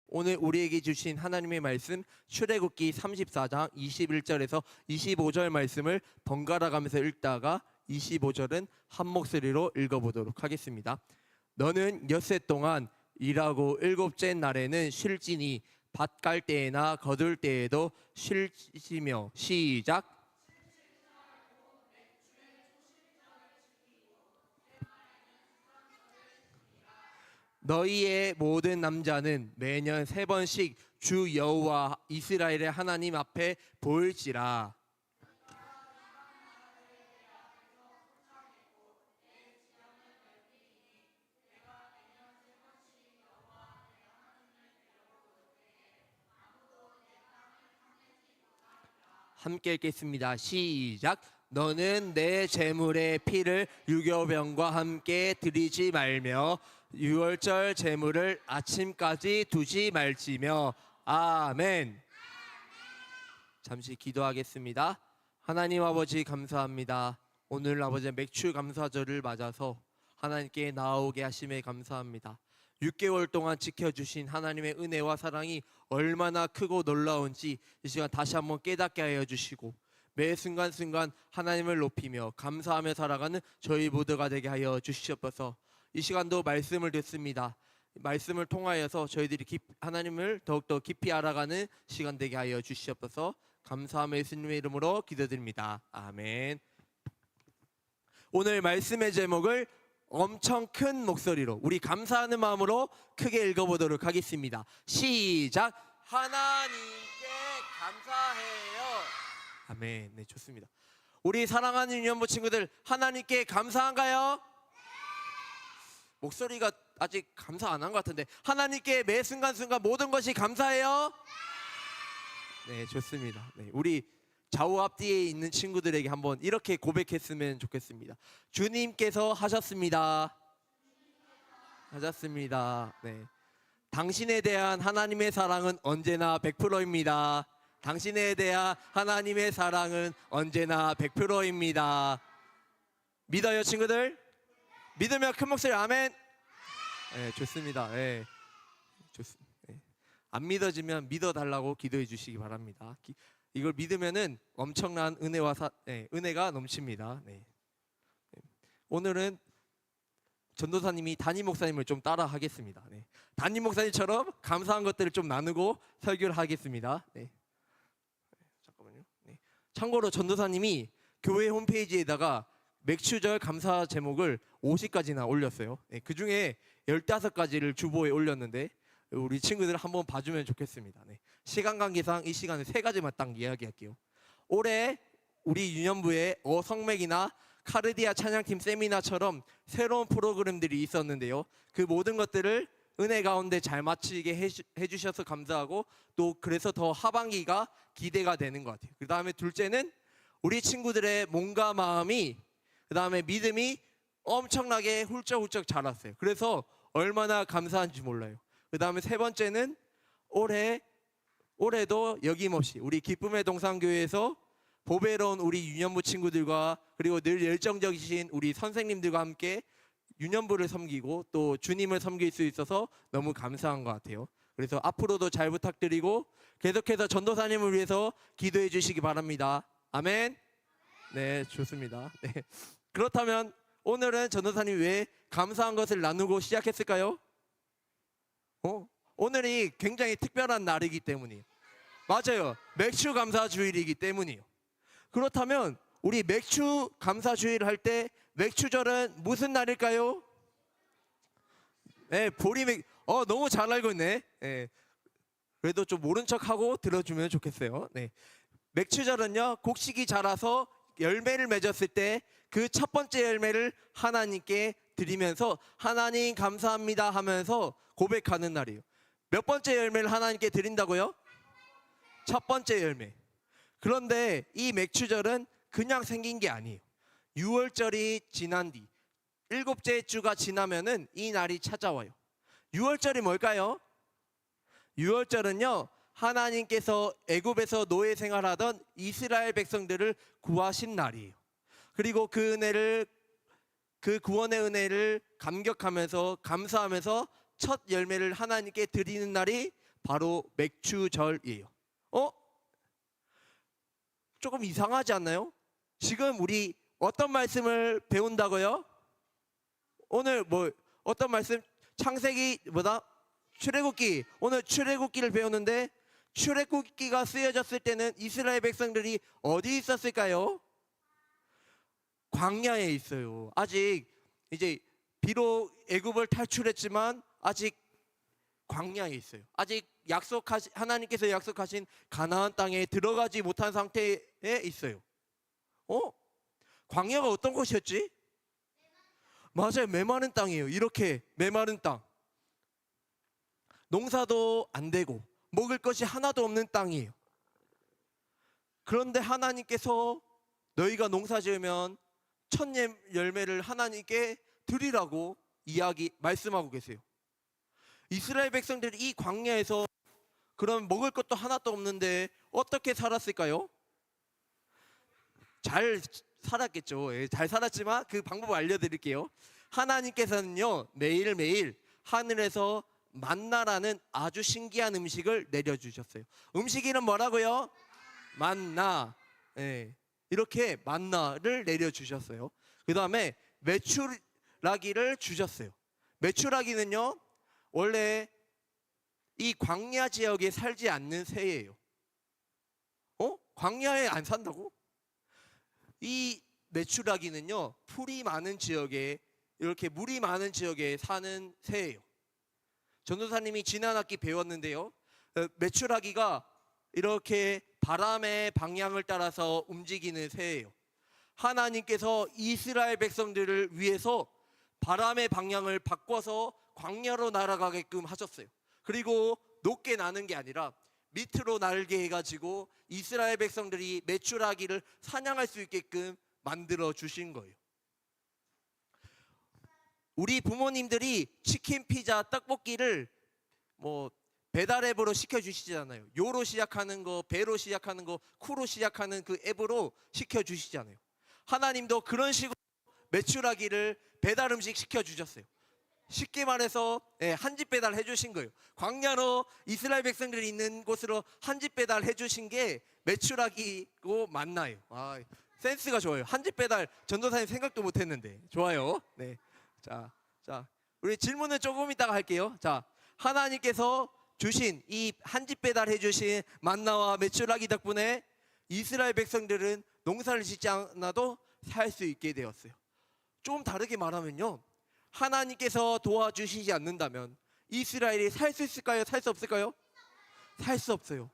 오늘 우리에게 주신 하나님의 말씀 출애굽기 34장 21절에서 25절 말씀을 번갈아 가면서 읽다가 25절은 한 목소리로 읽어보도록 하겠습니다. 너는 엿새 동안 일하고 일곱째 날에는 쉴지니 밭 갈 때에나 거둘 때에도 쉴지며. 시작. 너희의 모든 남자는 매년 3번씩 주 여호와 이스라엘의 하나님 앞에 보일지라. 함께 읽겠습니다. 시작. 너는 내 제물의 피를 유교병과 함께 드리지 말며 유월절 제물을 아침까지 두지 말지며. 아멘. 잠시 기도하겠습니다. 하나님 아버지 감사합니다. 오늘 아버지 맥주 감사절을 맞아서 하나님께 나아오게 하심에 감사합니다. 6개월 동안 지켜주신 하나님의 은혜와 사랑이 얼마나 크고 놀라운지 이 시간 다시 한번 깨닫게 하여 주시고 매 순간순간 하나님을 높이며 감사하며 살아가는 저희 모두가 되게 하여 주시옵소서. 이 시간도 말씀을 듣습니다. 말씀을 통하여서 저희들이 하나님을 더욱더 깊이 알아가는 시간 되게 하여 주시옵소서. 감사하며 예수님의 이름으로 기도드립니다. 아멘. 오늘 말씀의 제목을 엄청 큰 목소리로 우리 감사하는 마음으로 크게 읽어보도록 하겠습니다. 시작. 하나님께 감사해요. 아멘. 네, 좋습니다. 우리 사랑하는 유년부 친구들, 하나님께 감사한가요? 목소리가 아직 감사 안 한 것 같은데 하나님께 매 순간순간 모든 것이 감사해요? 네, 좋습니다. 네, 우리 좌우 앞뒤에 있는 친구들에게 한번 이렇게 고백했으면 좋겠습니다. 주님께서 하셨습니다. 하셨습니다. 네. 당신에 대한 하나님의 사랑은 언제나 100%입니다. 당신에 대한 하나님의 사랑은 언제나 100%입니다. 믿어요, 친구들? 믿으면 큰 목소리 아멘. 네, 좋습니다. 네, 좋습니다. 네. 안 믿어지면 믿어달라고 기도해 주시기 바랍니다. 이걸 믿으면은 엄청난 은혜와 은혜가 넘칩니다. 네. 오늘은 전도사님이 담임 목사님을 좀 따라 하겠습니다. 네. 담임 목사님처럼 감사한 것들을 좀 나누고 설교를 하겠습니다. 네. 잠깐만요. 네. 참고로 전도사님이 교회 홈페이지에다가 맥주절 감사 제목을 50가지나 올렸어요. 네. 그 중에 15가지를 주보에 올렸는데 우리 친구들 한번 봐주면 좋겠습니다. 네. 시간 관계상 이 시간에 3가지만 딱 이야기할게요. 올해 우리 유년부에 어성맥이나 카르디아 찬양팀 세미나처럼 새로운 프로그램들이 있었는데요. 그 모든 것들을 은혜 가운데 잘 마치게 해주셔서 감사하고 또 그래서 더 하반기가 기대가 되는 것 같아요. 그 다음에 둘째는 우리 친구들의 몸과 마음이 그 다음에 믿음이 엄청나게 훌쩍훌쩍 자랐어요. 그래서 얼마나 감사한지 몰라요. 그 다음에 세 번째는 올해도 여김없이 우리 기쁨의 동산교회에서 보배로운 우리 유년부 친구들과 그리고 늘 열정적이신 우리 선생님들과 함께 유년부를 섬기고 또 주님을 섬길 수 있어서 너무 감사한 것 같아요. 그래서 앞으로도 잘 부탁드리고 계속해서 전도사님을 위해서 기도해 주시기 바랍니다. 아멘. 네, 좋습니다. 네. 그렇다면 오늘은 전도사님 왜 감사한 것을 나누고 시작했을까요? 오늘이 굉장히 특별한 날이기 때문이에요. 맞아요. 맥주 감사 주일이기 때문이에요. 그렇다면 우리 맥주 감사 주일을 할 때 맥주절은 무슨 날일까요? 네, 너무 잘 알고 있네. 네. 그래도 좀 모른 척하고 들어주면 좋겠어요. 네. 맥주절은요, 곡식이 자라서 열매를 맺었을 때 그 첫 번째 열매를 하나님께 드리면서 하나님 감사합니다 하면서 고백하는 날이에요. 몇 번째 열매를 하나님께 드린다고요? 첫 번째 열매. 그런데 이 맥주절은 그냥 생긴 게 아니에요. 6월절이 지난 뒤 7째 주가 지나면은 이 날이 찾아와요. 6월절이 뭘까요? 6월절은요, 하나님께서 애굽에서 노예 생활하던 이스라엘 백성들을 구하신 날이에요. 그리고 그 구원의 은혜를 감격하면서 감사하면서 첫 열매를 하나님께 드리는 날이 바로 맥추절이에요. 조금 이상하지 않나요? 지금 우리 어떤 말씀을 배운다고요? 오늘 어떤 말씀? 창세기 출애굽기. 오늘 출애굽기를 배우는데 출애굽기가 쓰여졌을 때는 이스라엘 백성들이 어디 있었을까요? 광야에 있어요. 아직 이제 비록 애굽을 탈출했지만 아직 광야에 있어요. 아직 하나님께서 약속하신 가나안 땅에 들어가지 못한 상태에 있어요. 광야가 어떤 곳이었지? 맞아요. 메마른 땅이에요. 이렇게 메마른 땅. 농사도 안 되고 먹을 것이 하나도 없는 땅이에요. 그런데 하나님께서 너희가 농사 지으면 첫 열매를 하나님께 드리라고 말씀하고 계세요. 이스라엘 백성들이 이 광야에서 그럼 먹을 것도 하나도 없는데 어떻게 살았을까요? 잘 살았겠죠. 예, 잘 살았지만 그 방법을 알려드릴게요. 하나님께서는요, 매일매일 하늘에서 만나라는 아주 신기한 음식을 내려주셨어요. 음식 이름 뭐라고요? 만나. 예, 이렇게 만나를 내려주셨어요. 그 다음에 메추라기를 주셨어요. 메추라기는요, 원래 이 광야 지역에 살지 않는 새예요. 광야에 안 산다고? 이 메추라기는요, 풀이 많은 지역에, 이렇게 물이 많은 지역에 사는 새예요. 전도사님이 지난 학기 배웠는데요, 메추라기가 이렇게 바람의 방향을 따라서 움직이는 새예요. 하나님께서 이스라엘 백성들을 위해서 바람의 방향을 바꿔서 광야로 날아가게끔 하셨어요. 그리고 높게 나는 게 아니라 밑으로 날게 해가지고 이스라엘 백성들이 메추라기를 사냥할 수 있게끔 만들어 주신 거예요. 우리 부모님들이 치킨, 피자, 떡볶이를 배달 앱으로 시켜주시잖아요. 요로 시작하는 거, 배로 시작하는 거, 쿠로 시작하는 그 앱으로 시켜주시잖아요. 하나님도 그런 식으로 메추라기를 배달 음식 시켜주셨어요. 쉽게 말해서 한 집 배달 해주신 거예요. 광야로 이스라엘 백성들이 있는 곳으로 한 집 배달 해주신 게 메추라기고 만나요. 센스가 좋아요. 한 집 배달 전도사님 생각도 못했는데 좋아요. 네, 자, 우리 질문은 조금 이따가 할게요. 자, 하나님께서 주신 이 한 집 배달 해주신 만나와 메추라기 덕분에 이스라엘 백성들은 농사를 짓지 않아도 살 수 있게 되었어요. 좀 다르게 말하면요, 하나님께서 도와주시지 않는다면 이스라엘이 살 수 있을까요? 살 수 없을까요? 살 수 없어요.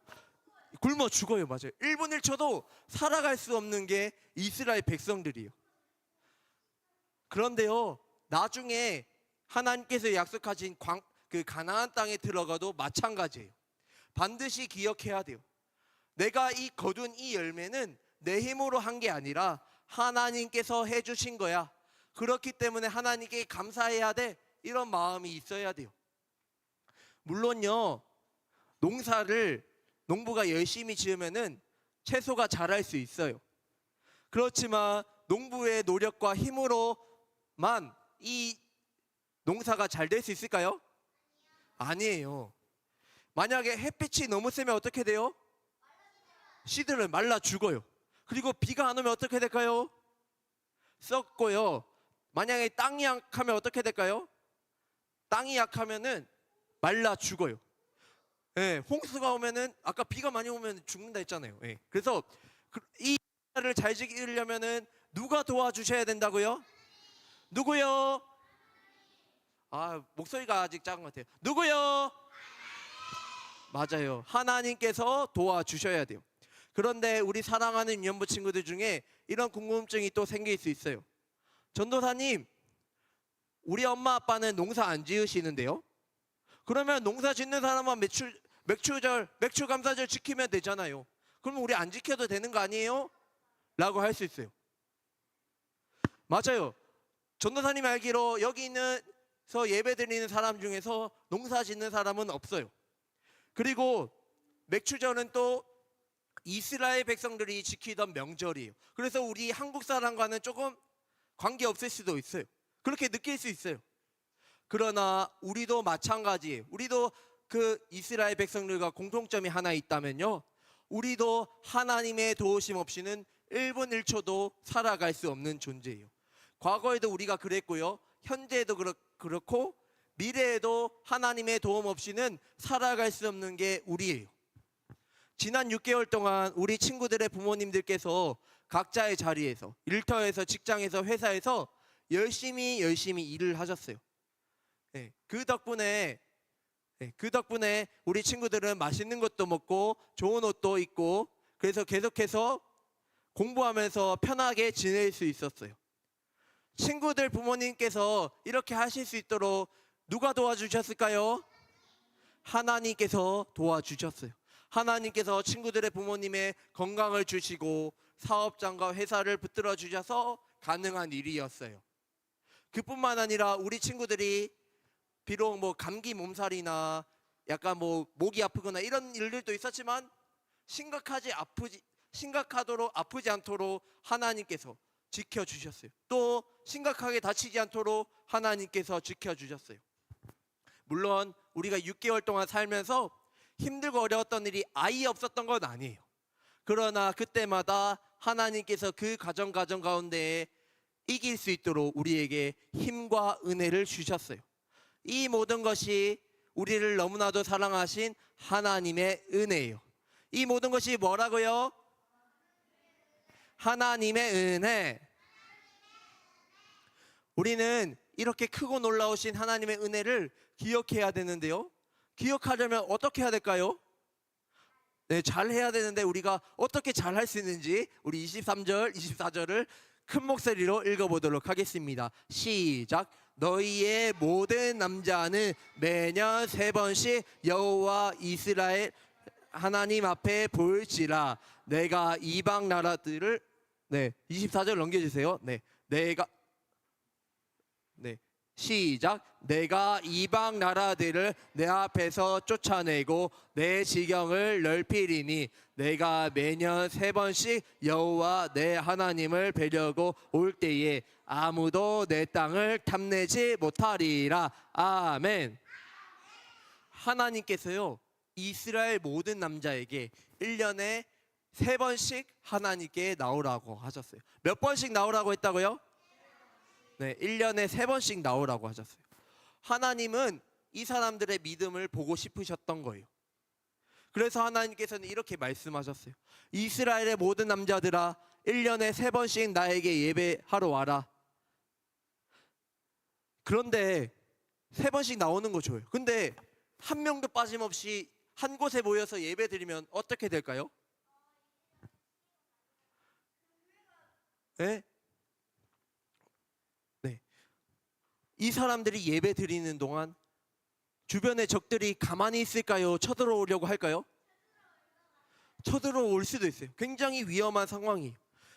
굶어 죽어요. 맞아요. 1분 1초도 살아갈 수 없는 게 이스라엘 백성들이에요. 그런데요, 나중에 하나님께서 약속하신 그 가나안 땅에 들어가도 마찬가지예요. 반드시 기억해야 돼요. 내가 거둔 이 열매는 내 힘으로 한 게 아니라 하나님께서 해주신 거야. 그렇기 때문에 하나님께 감사해야 돼. 이런 마음이 있어야 돼요. 물론요, 농부가 열심히 지으면은 채소가 자랄 수 있어요. 그렇지만 농부의 노력과 힘으로만 이 농사가 잘 될 수 있을까요? 아니에요. 만약에 햇빛이 너무 세면 어떻게 돼요? 씨들은 말라 죽어요. 그리고 비가 안 오면 어떻게 될까요? 썩고요. 만약에 땅이 약하면 어떻게 될까요? 땅이 약하면은 말라 죽어요. 홍수가 오면은, 아까 비가 많이 오면 죽는다 했잖아요. 그래서 이 나라를 잘 지키려면은 누가 도와주셔야 된다고요? 누구요? 목소리가 아직 작은 것 같아요. 누구요? 맞아요. 하나님께서 도와주셔야 돼요. 그런데 우리 사랑하는 연부 친구들 중에 이런 궁금증이 또 생길 수 있어요. 전도사님, 우리 엄마 아빠는 농사 안 지으시는데요? 그러면 농사 짓는 사람만 맥추감사절 지키면 되잖아요. 그러면 우리 안 지켜도 되는 거 아니에요? 라고 할 수 있어요. 맞아요. 전도사님 알기로 여기 있는서 예배 드리는 사람 중에서 농사 짓는 사람은 없어요. 그리고 맥추절은 또 이스라엘 백성들이 지키던 명절이에요. 그래서 우리 한국 사람과는 조금 관계없을 수도 있어요. 그렇게 느낄 수 있어요. 그러나 우리도 마찬가지예요. 우리도 그 이스라엘 백성들과 공통점이 하나 있다면요, 우리도 하나님의 도우심 없이는 1분 1초도 살아갈 수 없는 존재예요. 과거에도 우리가 그랬고요, 현재에도 그렇고 미래에도 하나님의 도움 없이는 살아갈 수 없는 게 우리예요. 지난 6개월 동안 우리 친구들의 부모님들께서 각자의 자리에서, 일터에서, 직장에서, 회사에서 열심히 일을 하셨어요. 그 덕분에 우리 친구들은 맛있는 것도 먹고 좋은 옷도 입고, 그래서 계속해서 공부하면서 편하게 지낼 수 있었어요. 친구들 부모님께서 이렇게 하실 수 있도록 누가 도와주셨을까요? 하나님께서 도와주셨어요. 하나님께서 친구들의 부모님의 건강을 주시고 사업장과 회사를 붙들어 주셔서 가능한 일이었어요. 그뿐만 아니라 우리 친구들이 비록 뭐 감기 몸살이나 약간 뭐 목이 아프거나 이런 일들도 있었지만 심각하도록 아프지 않도록 하나님께서 지켜주셨어요. 또 심각하게 다치지 않도록 하나님께서 지켜주셨어요. 물론 우리가 6개월 동안 살면서 힘들고 어려웠던 일이 아예 없었던 건 아니에요. 그러나 그때마다 하나님께서 그 가정 가운데에 이길 수 있도록 우리에게 힘과 은혜를 주셨어요. 이 모든 것이 우리를 너무나도 사랑하신 하나님의 은혜예요. 이 모든 것이 뭐라고요? 하나님의 은혜. 우리는 이렇게 크고 놀라우신 하나님의 은혜를 기억해야 되는데요, 기억하려면 어떻게 해야 될까요? 잘 해야 되는데 우리가 어떻게 잘 할 수 있는지 우리 23절, 24절을 큰 목소리로 읽어보도록 하겠습니다. 시작. 너희의 모든 남자는 매년 3번씩 여호와 이스라엘 하나님 앞에 볼지라. 내가 이방 나라들을 24절 넘겨주세요. 시작. 내가 이방 나라들을 내 앞에서 쫓아내고 내 지경을 넓히리니 내가 매년 3번씩 여호와 내 하나님을 뵈려고 올 때에 아무도 내 땅을 탐내지 못하리라. 아멘. 하나님께서요, 이스라엘 모든 남자에게 1년에 3번씩 하나님께 나오라고 하셨어요. 몇 번씩 나오라고 했다고요? 1년에 3번씩 나오라고 하셨어요. 하나님은 이 사람들의 믿음을 보고 싶으셨던 거예요. 그래서 하나님께서는 이렇게 말씀하셨어요. 이스라엘의 모든 남자들아, 1년에 3번씩 나에게 예배하러 와라. 그런데 3번씩 나오는 거 좋아요. 근데 한 명도 빠짐없이 한 곳에 모여서 예배 드리면 어떻게 될까요? 이 사람들이 예배 드리는 동안 주변의 적들이 가만히 있을까요? 쳐들어오려고 할까요? 쳐들어올 수도 있어요. 굉장히 위험한 상황이에요.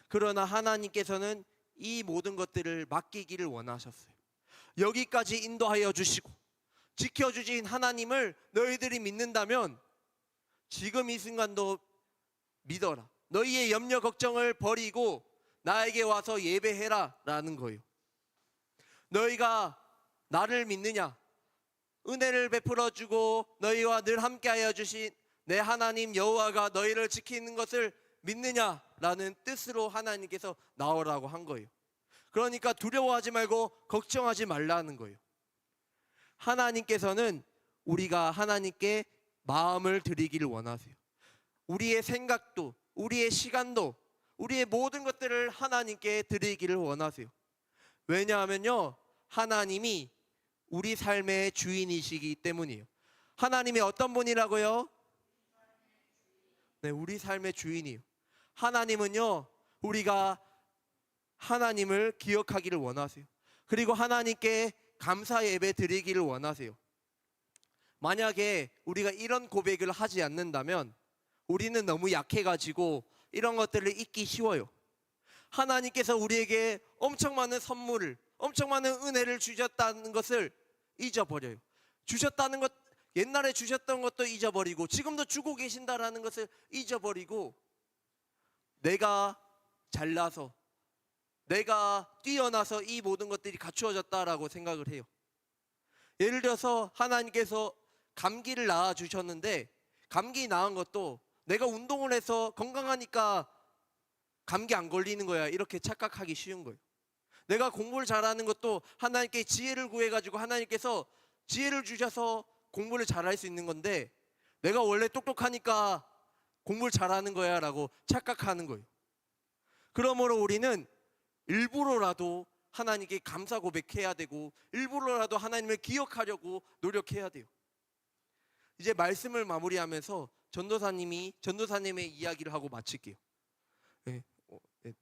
그러나 하나님께서는 이 모든 것들을 맡기기를 원하셨어요. 여기까지 인도하여 주시고 지켜주신 하나님을 너희들이 믿는다면 지금 이 순간도 믿어라. 너희의 염려 걱정을 버리고 나에게 와서 예배해라 라는 거예요. 너희가 나를 믿느냐? 은혜를 베풀어주고 너희와 늘 함께하여 주신 내 하나님 여호와가 너희를 지키는 것을 믿느냐라는 뜻으로 하나님께서 나오라고 한 거예요. 그러니까 두려워하지 말고 걱정하지 말라는 거예요. 하나님께서는 우리가 하나님께 마음을 드리기를 원하세요. 우리의 생각도, 우리의 시간도, 우리의 모든 것들을 하나님께 드리기를 원하세요. 왜냐하면요, 하나님이 우리 삶의 주인이시기 때문이에요. 하나님이 어떤 분이라고요? 우리 삶의 주인이에요. 하나님은요, 우리가 하나님을 기억하기를 원하세요. 그리고 하나님께 감사 예배 드리기를 원하세요. 만약에 우리가 이런 고백을 하지 않는다면 우리는 너무 약해가지고 이런 것들을 잊기 쉬워요. 하나님께서 우리에게 엄청 많은 선물을, 엄청 많은 은혜를 주셨다는 것을 잊어버려요. 주셨다는 것, 옛날에 주셨던 것도 잊어버리고 지금도 주고 계신다라는 것을 잊어버리고 내가 잘나서, 내가 뛰어나서 이 모든 것들이 갖추어졌다라고 생각을 해요. 예를 들어서 하나님께서 감기를 낳아 주셨는데 감기 낳은 것도 내가 운동을 해서 건강하니까 감기 안 걸리는 거야 이렇게 착각하기 쉬운 거예요. 내가 공부를 잘하는 것도 하나님께 지혜를 구해가지고 하나님께서 지혜를 주셔서 공부를 잘할 수 있는 건데 내가 원래 똑똑하니까 공부를 잘하는 거야 라고 착각하는 거예요. 그러므로 우리는 일부러라도 하나님께 감사 고백해야 되고 일부러라도 하나님을 기억하려고 노력해야 돼요. 이제 말씀을 마무리하면서 전도사님의 이야기를 하고 마칠게요. 네. 네.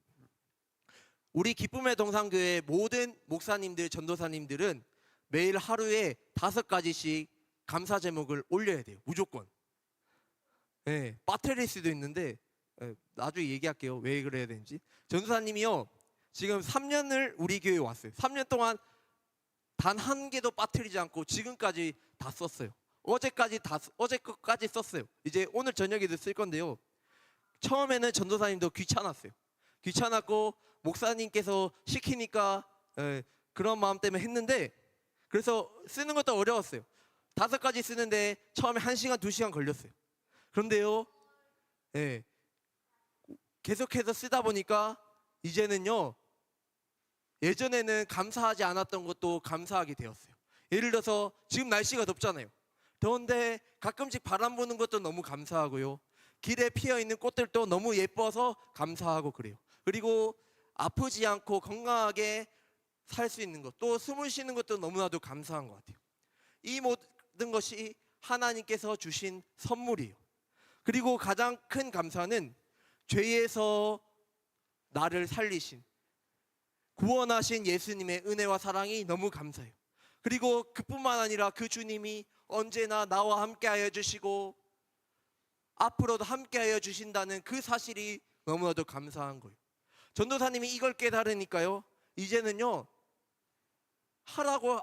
우리 기쁨의 동산교회 모든 목사님들, 전도사님들은 매일 하루에 5가지씩 감사 제목을 올려야 돼요. 무조건. 네, 빠뜨릴 수도 있는데 나중에 얘기할게요. 왜 그래야 되는지. 전도사님이요 지금 3년을 우리 교회에 왔어요. 3년 동안 단 한 개도 빠뜨리지 않고 지금까지 다 썼어요. 어제 것까지 썼어요. 이제 오늘 저녁에도 쓸 건데요. 처음에는 전도사님도 귀찮았고 목사님께서 시키니까 그런 마음 때문에 했는데 그래서 쓰는 것도 어려웠어요. 5가지 쓰는데 처음에 1시간 2시간 걸렸어요. 그런데요 계속해서 쓰다 보니까 이제는요 예전에는 감사하지 않았던 것도 감사하게 되었어요. 예를 들어서 지금 날씨가 덥잖아요. 더운데 가끔씩 바람 부는 것도 너무 감사하고요. 길에 피어있는 꽃들도 너무 예뻐서 감사하고 그래요. 그리고 아프지 않고 건강하게 살 수 있는 것, 또 숨을 쉬는 것도 너무나도 감사한 것 같아요. 이 모든 것이 하나님께서 주신 선물이에요. 그리고 가장 큰 감사는 죄에서 나를 살리신 구원하신 예수님의 은혜와 사랑이 너무 감사해요. 그리고 그뿐만 아니라 그 주님이 언제나 나와 함께하여 주시고 앞으로도 함께하여 주신다는 그 사실이 너무나도 감사한 거예요. 전도사님이 이걸 깨달으니까요 이제는요 하라고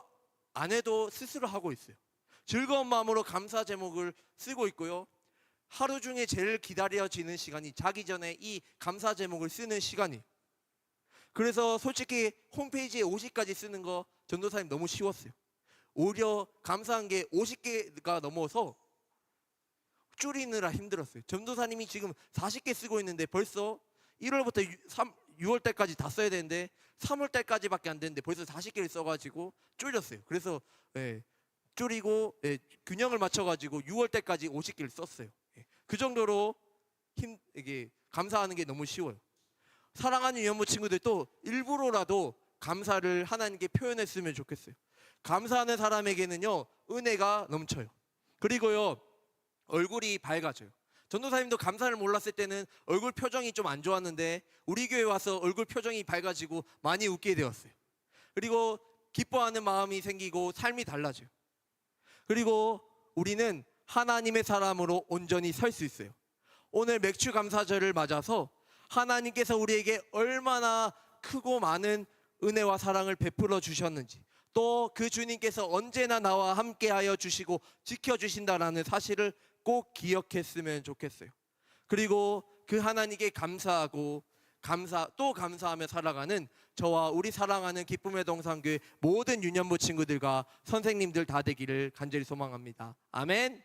안 해도 스스로 하고 있어요. 즐거운 마음으로 감사 제목을 쓰고 있고요. 하루 중에 제일 기다려지는 시간이 자기 전에 이 감사 제목을 쓰는 시간이에요. 그래서 솔직히 홈페이지에 50가지 쓰는 거 전도사님 너무 쉬웠어요. 오히려 감사한 게 50개가 넘어서 줄이느라 힘들었어요. 전도사님이 지금 40개 쓰고 있는데 벌써 1월부터 6월 달까지 다 써야 되는데 3월 달까지밖에 안 되는데 벌써 40개를 써가지고 줄였어요. 그래서 줄이고 균형을 맞춰가지고 6월 달까지 50개를 썼어요. 그 정도로 이게 감사하는 게 너무 쉬워요. 사랑하는 유연부 친구들도 일부러라도 감사를 하나님께 표현했으면 좋겠어요. 감사하는 사람에게는요 은혜가 넘쳐요. 그리고요 얼굴이 밝아져요. 전도사님도 감사를 몰랐을 때는 얼굴 표정이 좀 안 좋았는데 우리 교회 와서 얼굴 표정이 밝아지고 많이 웃게 되었어요. 그리고 기뻐하는 마음이 생기고 삶이 달라져요. 그리고 우리는 하나님의 사람으로 온전히 설 수 있어요. 오늘 맥주 감사절을 맞아서 하나님께서 우리에게 얼마나 크고 많은 은혜와 사랑을 베풀어 주셨는지, 또 그 주님께서 언제나 나와 함께하여 주시고 지켜주신다라는 사실을 꼭 기억했으면 좋겠어요. 그리고 그 하나님께 감사하고 또 감사하며 살아가는 저와 우리 사랑하는 기쁨의 동산교회 모든 유년부 친구들과 선생님들 다 되기를 간절히 소망합니다. 아멘.